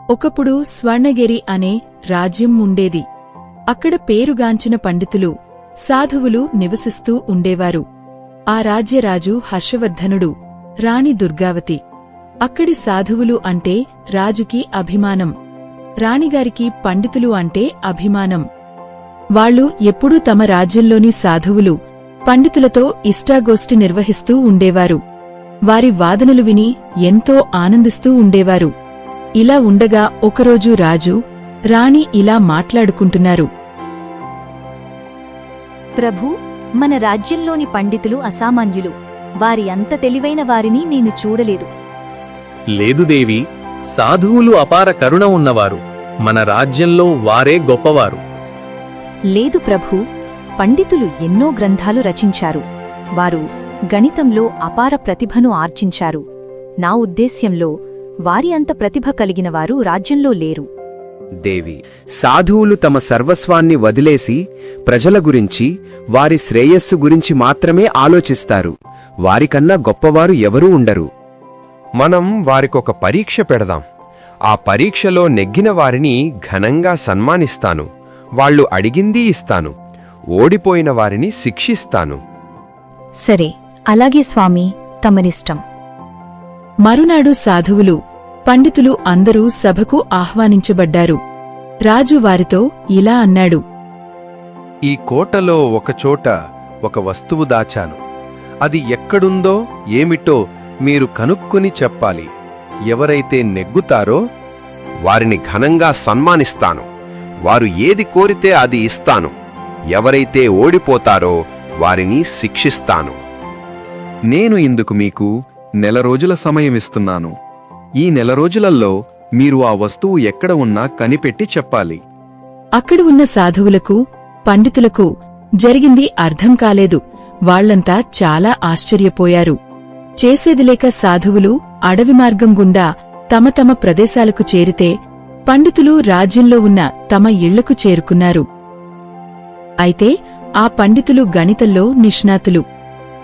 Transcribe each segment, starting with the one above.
ఒకప్పుడు స్వర్ణగిరి అనే రాజ్యం ఉండేది. అక్కడ పేరుగాంచిన పండితులు, సాధువులు నివసిస్తూ ఉండేవారు. ఆ రాజ్యరాజు హర్షవర్ధనుడు, రాణి దుర్గావతి. అక్కడి సాధువులు అంటే రాజుకి అభిమానం, రాణిగారికి పండితులు అంటే అభిమానం. వాళ్ళు ఎప్పుడూ తమ రాజ్యంలోని సాధువులు, పండితులతో ఇష్టాగోష్ఠి నిర్వహిస్తూ ఉండేవారు. వారి వాదనలు విని ఎంతో ఆనందిస్తూ ఉండేవారు. ఇలా ఉండగా ఒకరోజు రాజు, రాణి ఇలా మాట్లాడుకుంటున్నారు. ప్రభూ, మన రాజ్యంలోని పండితులు అసామాన్యులు. వారి అంత తెలివైన వారిని నేను చూడలేదు. లేదు దేవి, సాధువులు అపార కరుణ ఉన్నవారు. మన రాజ్యంలో వారే గొప్పవారు. లేదు ప్రభూ, పండితులు ఎన్నో గ్రంథాలు రచించారు. వారు గణితంలో అపార ప్రతిభను ఆర్జించారు. నా ఉద్దేశ్యంలో వారి అంత ప్రతిభ కలిగినవారు రాజ్యంలో లేరు. దేవి, సాధువులు తమ సర్వస్వాన్ని వదిలేసి ప్రజల గురించి, వారి శ్రేయస్సు గురించి మాత్రమే ఆలోచిస్తారు. వారికన్నా గొప్పవారు ఎవరూ ఉండరు. మనం వారికొక పరీక్ష పెడదాం. ఆ పరీక్షలో నెగ్గిన వారిని ఘనంగా సన్మానిస్తాను. వాళ్ళు అడిగిందీ ఇస్తాను. ఓడిపోయిన వారిని శిక్షిస్తాను. సరే, అలాగే స్వామీ, తమరిష్టం. మరునాడు సాధువులు, పండితులు అందరూ సభకు ఆహ్వానించబడ్డారు. రాజు వారితో ఇలా అన్నాడు. ఈ కోటలో ఒకచోట ఒక వస్తువు దాచాను. అది ఎక్కడుందో ఏమిటో మీరు కనుక్కుని చెప్పాలి. ఎవరైతే నెగ్గుతారో వారిని ఘనంగా సన్మానిస్తాను. వారు ఏది కోరితే అది ఇస్తాను. ఎవరైతే ఓడిపోతారో వారిని శిక్షిస్తాను. నేను ఇందుకు మీకు 1 నెల రోజుల సమయమిస్తున్నాను. ఈ 1 నెల రోజులలో మీరు ఆ వస్తువు ఎక్కడ ఉన్నా కనిపెట్టి చెప్పాలి. అక్కడ ఉన్న సాధువులకు, పండితులకు జరిగింది అర్థం కాలేదు. వాళ్లంతా చాలా ఆశ్చర్యపోయారు. చేసేదిలేక సాధువులు అడవి మార్గం గుండా తమ తమ ప్రదేశాలకు చేరితే, పండితులు రాజ్యంలో ఉన్న తమ ఇళ్లకు చేరుకున్నారు. అయితే ఆ పండితులు గణితంలో నిష్ణాతులు.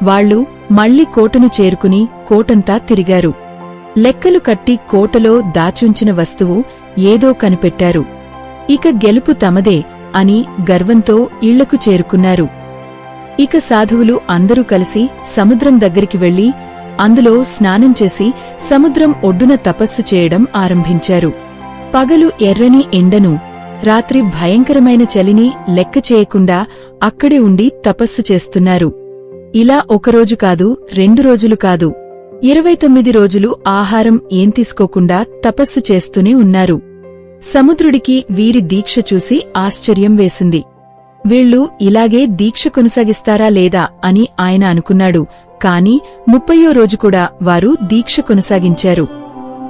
వాళ్లు మళ్లీ కోటను చేరుకుని కోటంతా తిరిగారు. లెక్కలు కట్టి కోటలో దాచుంచిన వస్తువు ఏదో కనిపెట్టారు. ఇక గెలుపు తమదే అని గర్వంతో ఇళ్లకు చేరుకున్నారు. ఇక సాధువులు అందరూ కలిసి సముద్రం దగ్గరికి వెళ్లి అందులో స్నానం చేసి సముద్రం ఒడ్డున తపస్సు చేయడం ఆరంభించారు. పగలు ఎర్రని ఎండను, రాత్రి భయంకరమైన చలిని లెక్క చేయకుండా అక్కడే ఉండి తపస్సు చేస్తున్నారు. ఇలా ఒకరోజు కాదు, 2 రోజులు కాదు, 29 రోజులు ఆహారం ఏం తీసుకోకుండా తపస్సు చేస్తూనే ఉన్నారు. సముద్రుడికి వీరి దీక్ష చూసి ఆశ్చర్యం వేసింది. వీళ్ళు ఇలాగే దీక్ష కొనసాగిస్తారా లేదా అని ఆయన అనుకున్నాడు. కాని 30వ రోజు కూడా వారు దీక్ష కొనసాగించారు.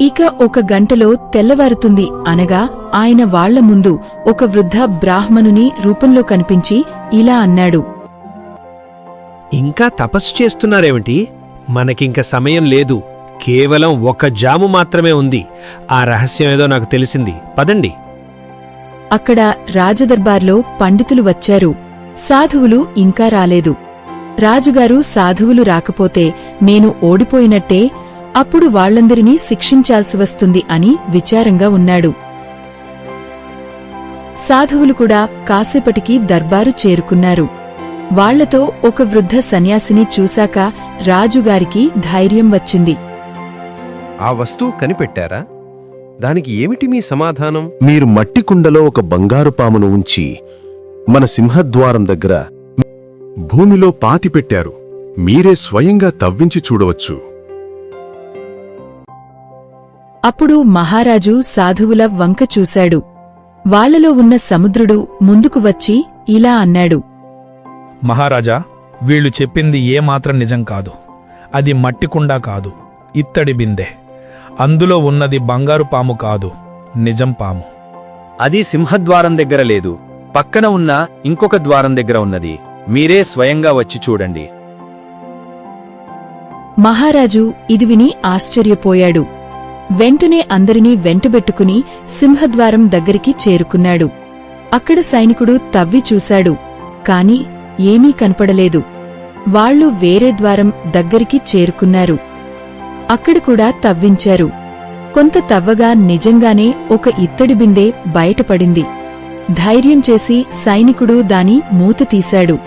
ఇక 1 గంటలో తెల్లవారుతుంది అనగా ఆయన వాళ్ల ముందు ఒక వృద్ధ బ్రాహ్మణుని రూపంలో కనిపించి ఇలా అన్నాడు. ఇంకా తపస్సు చేస్తున్నారేమిటి? మనకింక సమయం లేదు. కేవలం 1 జాము మాత్రమే ఉంది. ఆ రహస్యమేదో నాకు తెలిసింది. పదండి. అక్కడ రాజదర్బార్లో పండితులు వచ్చారు. సాధువులు ఇంకా రాలేదు. రాజుగారు సాధువులు రాకపోతే నేను ఓడిపోయినట్టే, అప్పుడు వాళ్లందరినీ శిక్షించాల్సి వస్తుంది అని విచారంగా ఉన్నాడు. సాధువులు కూడా కాసేపటికి దర్బారు చేరుకున్నారు. వాళ్లతో ఒక వృద్ధ సన్యాసిని చూశాక రాజుగారికి ధైర్యం వచ్చింది. ఆ వస్తువు కనిపెట్టారా? దానికి ఏమిటి మీ సమాధానం? మీరు మట్టి కుండలో ఒక బంగారు పామును ఉంచి మన సింహద్వారం దగ్గర భూమిలో పాతిపెట్టారు. మీరే స్వయంగా తవ్వించి చూడవచ్చు. అప్పుడు మహారాజు సాధువుల వంక చూశాడు. వాళ్లలో ఉన్న సముద్రుడు ముందుకు వచ్చి ఇలా అన్నాడు. మహారాజా, వీళ్లు చెప్పింది ఏమాత్రం నిజం కాదు. అది మట్టికుండా కాదు, ఇత్తడి బిందె. అందులో ఉన్నది బంగారు పాము కాదు, నిజం పాము. అది సింహద్వారం దగ్గర లేదు, పక్కన ఉన్న ఇంకొక ద్వారం దగ్గర ఉన్నది. మీరే స్వయంగా వచ్చి చూడండి. మహారాజు ఇది విని ఆశ్చర్యపోయాడు. వెంటనే అందరినీ వెంటబెట్టుకుని సింహద్వారం దగ్గరికి చేరుకున్నాడు. అక్కడ సైనికుడు తవ్వి చూశాడు. కాని ఏమీ కనపడలేదు. వాళ్లు వేరే ద్వారం దగ్గరికి చేరుకున్నారు. అక్కడ కూడా తవ్వించారు. కొంత తవ్వగా నిజంగానే ఒక ఇత్తడి బిందె బయటపడింది. ధైర్యం చేసి సైనికుడు దాని మూత తీశాడు.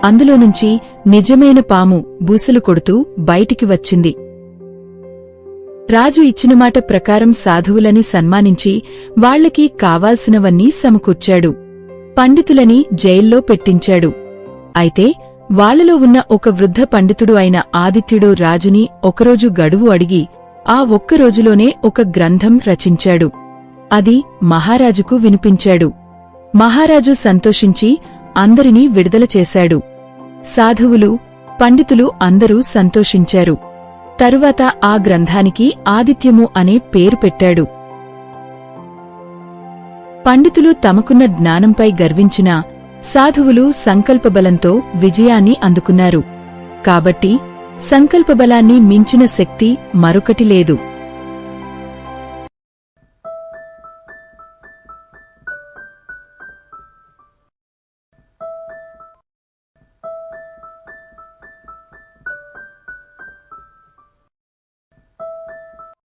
అందులోనుంచి నిజమైన పాము బూసలు కొడుతూ బయటికి వచ్చింది. రాజు ఇచ్చిన మాట ప్రకారం సాధువులని సన్మానించి వాళ్లకి కావాల్సినవన్నీ సమకూర్చాడు. పండితులని జైల్లో పెట్టించాడు. అయితే వాళ్లలో ఉన్న ఒక వృద్ధ పండితుడు అయిన ఆదిత్యుడు రాజుని ఒకరోజు గడువు అడిగి ఆ ఒక్క రోజులోనే ఒక గ్రంథం రచించాడు. అది మహారాజుకు వినిపించాడు. మహారాజు సంతోషించి అందరినీ విడుదల చేశాడు. సాధువులు, పండితులు అందరూ సంతోషించారు. తరువాత ఆ గ్రంథానికి ఆదిత్యము అనే పేరు పెట్టాడు. పండితులు తమకున్న జ్ఞానంపై గర్వించిన సాధువులు సంకల్పబలంతో విజయాన్ని అందుకున్నారు. కాబట్టి సంకల్పబలాన్ని మించిన శక్తి మరొకటి లేదు.